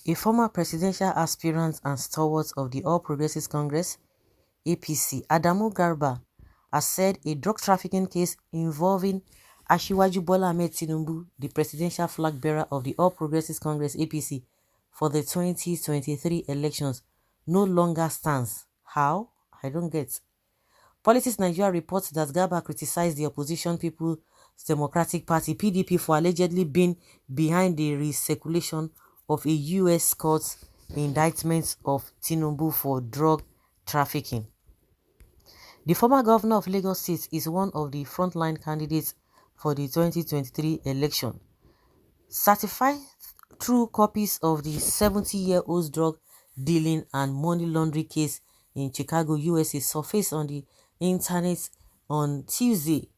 A former presidential aspirant and stalwart of the All Progressives Congress (APC), ADAMU GARBA, has said a drug trafficking case involving Asiwaju Bola Ahmed Tinubu, the presidential flag bearer of the All Progressives Congress (APC) for the 2023 elections, no longer stands. How? I don't get. Politics Nigeria reports that Garba criticized the opposition People's Democratic Party (PDP) for allegedly being behind the recirculation of a U.S. court's indictment of Tinubu for drug trafficking. The former governor of Lagos State is one of the frontline candidates for the 2023 election. Certified true copies of the 70-year-old drug dealing and money laundering case in Chicago, USA surfaced on the internet on Tuesday.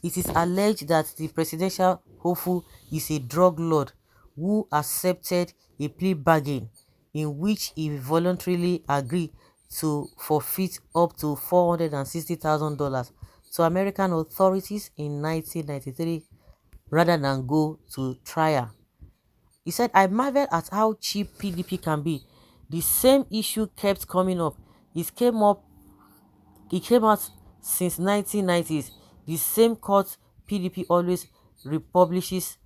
It is alleged that the presidential hopeful is a drug lord who accepted a plea bargain in which he voluntarily agreed to forfeit up to $460,000 to American authorities in 1993 rather than go to trial. He said, "I marvel at how cheap PDP can be. The same issue kept coming up. It came out since 1990s. The same court PDP always republishes.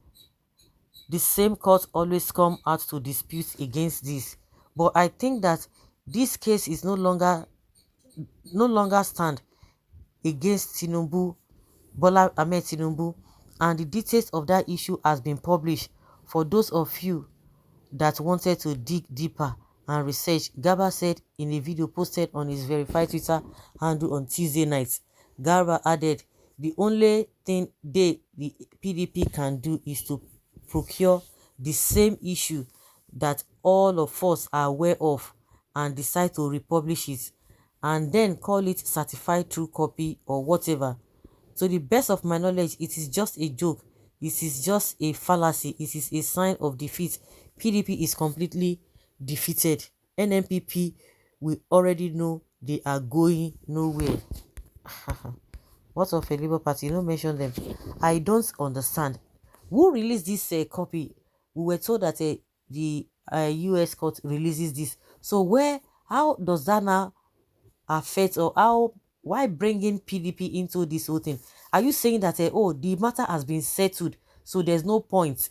The same court always come out to dispute against this. But I think that this case is no longer stand against Tinubu, Bola Ahmed Tinubu, and the details of that issue has been published for those of you that wanted to dig deeper and research," Garba said in a video posted on his verified Twitter handle on Tuesday night. Garba added, "The only thing the PDP can do is to procure the same issue that all of us are aware of and decide to republish it, and then call it certified true copy or whatever. To the best of my knowledge, it is just a joke. It is just a fallacy. It is a sign of defeat. PDP is completely defeated. NNPP, we already know they are going nowhere." What of a Labour Party? You don't mention them. I don't understand. Who released this copy? We were told that the US court releases this. So how does that now affect, or why bringing PDP into this whole thing? Are you saying that the matter has been settled, so there's no point?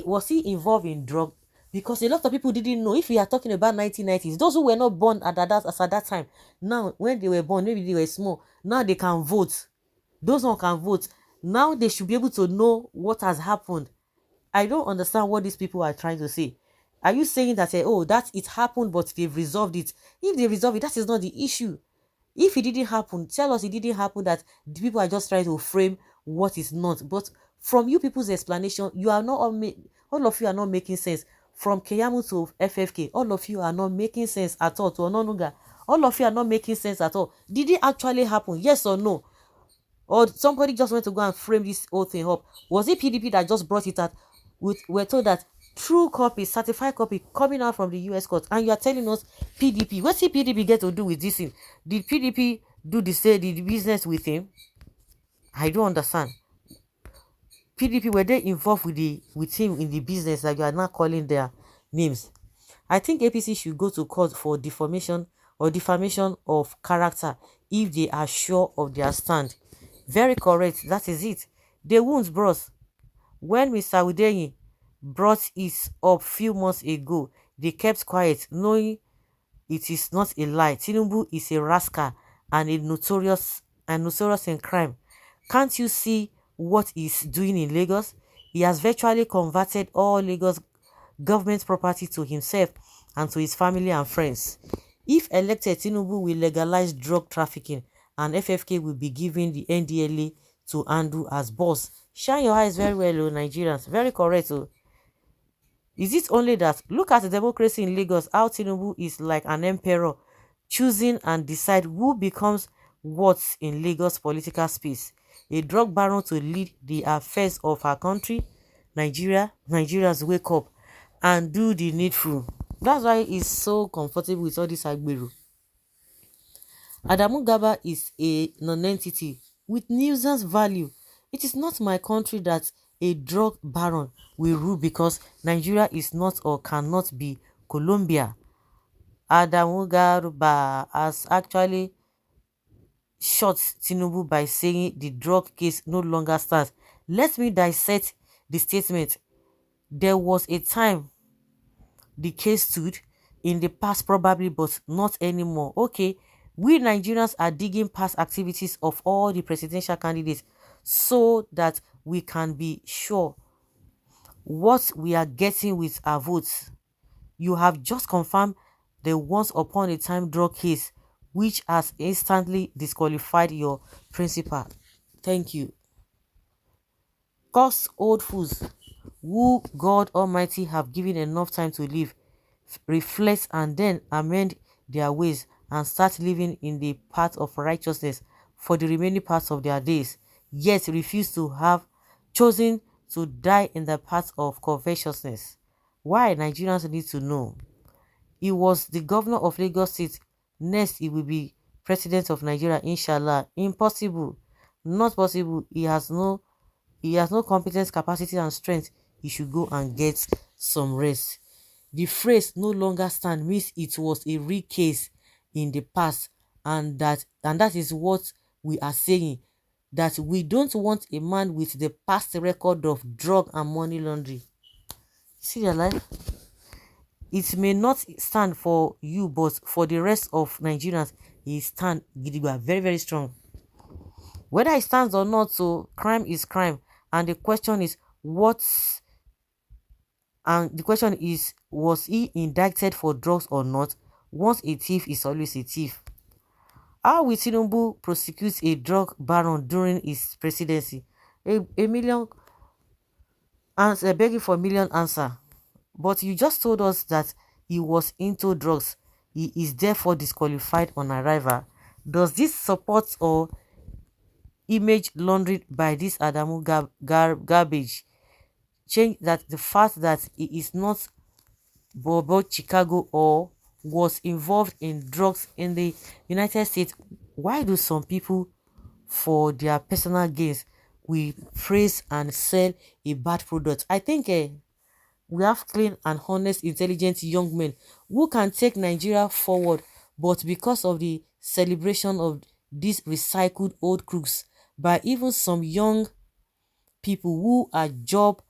Was he involved in drug? Because a lot of people didn't know. If we are talking about 1990s, those who were not born at that time, now when they were born, maybe they were small, now they can vote. Those who can vote now, they should be able to know what has happened. I don't understand what these people are trying to say. Are you saying that that it happened but they've resolved it? If they resolve it, that is not the issue. If it didn't happen, tell us it didn't happen, that the people are just trying to frame what is not. But from you people's explanation, you are not all of you are not making sense. From Keyamu to FFK, all of you are not making sense at all. To Ononuga, all of you are not making sense at all. Did it actually happen? Yes or no? Or somebody just went to go and frame this whole thing up? Was it PDP that just brought it out? We're told that true copy, certified copy coming out from the US court, and you are telling us PDP. What's the PDP get to do with this thing? Did PDP do the business with him? I don't understand. PDP, were they involved with him in the business that you are now calling their names? I think APC should go to court for defamation of character if they are sure of their stand. Very correct. That is it. The wounds, bros. When Mr. Udeyi brought it up few months ago, they kept quiet, knowing it is not a lie. Tinubu is a rascal and a notorious in crime. Can't you see what he's doing in Lagos? He has virtually converted all Lagos government property to himself and to his family and friends. If elected, Tinubu will legalize drug trafficking and FFK will be given the NDLA to handle as boss. Shine your eyes very well, Nigerians. Very correct. Is it only that? Look at the democracy in Lagos, how Tinubu is like an emperor, choosing and decide who becomes what in Lagos political space. A drug baron to lead the affairs of our country. Nigerians wake up and do the needful. That's why he's so comfortable with all this Agbero. Adamu Garba is a non-entity with nuisance value. It is not my country that a drug baron will rule because Nigeria is not or cannot be Colombia. Adamu Garba has actually shot Tinubu by saying the drug case no longer stands. Let me dissect the statement. There was a time the case stood, in the past probably, but not anymore. Okay, we Nigerians are digging past activities of all the presidential candidates so that we can be sure what we are getting with our votes. You have just confirmed the once upon a time drug case, which has instantly disqualified your principal. Thank you. Cause old fools who God Almighty have given enough time to live, reflect and then amend their ways and start living in the path of righteousness for the remaining parts of their days, yet refuse to have chosen to die in the path of covetousness. Why? Nigerians need to know. He was the governor of Lagos State. Next, he will be president of Nigeria, inshallah. Impossible. Not possible. He has no competence, capacity, and strength. He should go and get some rest. The phrase no longer stand means it was a real case in the past, and that is what we are saying, that we don't want a man with the past record of drug and money laundering. See their life? It may not stand for you, but for the rest of Nigerians, he stand gidigba, very, very strong. Whether it stands or not, so crime is crime. And the question is, was he indicted for drugs or not? Once a thief is always a thief. How will Tinubu prosecute a drug baron during his presidency? A million answer, begging for a million answer. But you just told us that he was into drugs. He is therefore disqualified on arrival. Does this support or image laundering by this Adamu garbage change that the fact that he is not Bobo Chicago or was involved in drugs in the United States? Why do some people, for their personal gains, we praise and sell a bad product? I think we have clean and honest, intelligent young men who can take Nigeria forward, but because of the celebration of these recycled old crooks by even some young people who are job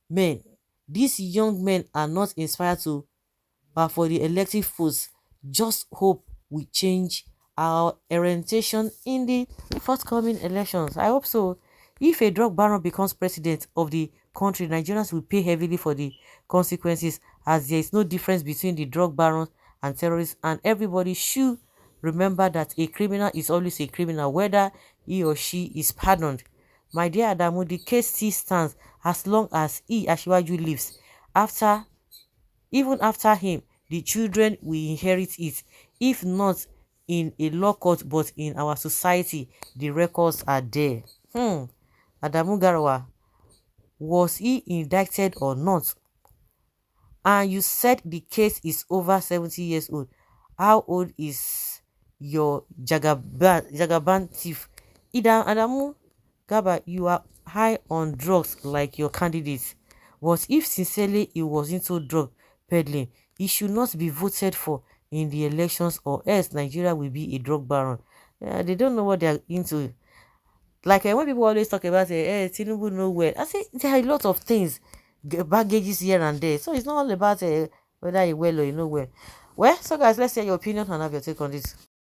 men, these young men are not inspired to for the elective posts. Just hope we change our orientation in the forthcoming elections. I hope so. If a drug baron becomes president of the country, Nigerians will pay heavily for the consequences, as there is no difference between the drug barons and terrorists, and everybody should remember that a criminal is always a criminal, whether he or she is pardoned. My dear Adamu, the case still stands as long as he, Asiwaju, lives. Even after him, the children will inherit it. If not in a law court, but in our society, the records are there. Adamu Garawa, was he indicted or not? And you said the case is over 70 years old. How old is your Jagaban thief? Adamu Gaba, you are high on drugs like your candidates. But if sincerely he was into drug peddling, he should not be voted for in the elections, or else Nigeria will be a drug baron. They don't know what they are into. Like when people always talk about Tinubu know well, I say there are a lot of things, baggages here and there. So it's not all about whether you well or you know well. Well, so guys, let's hear your opinion and have your take on this.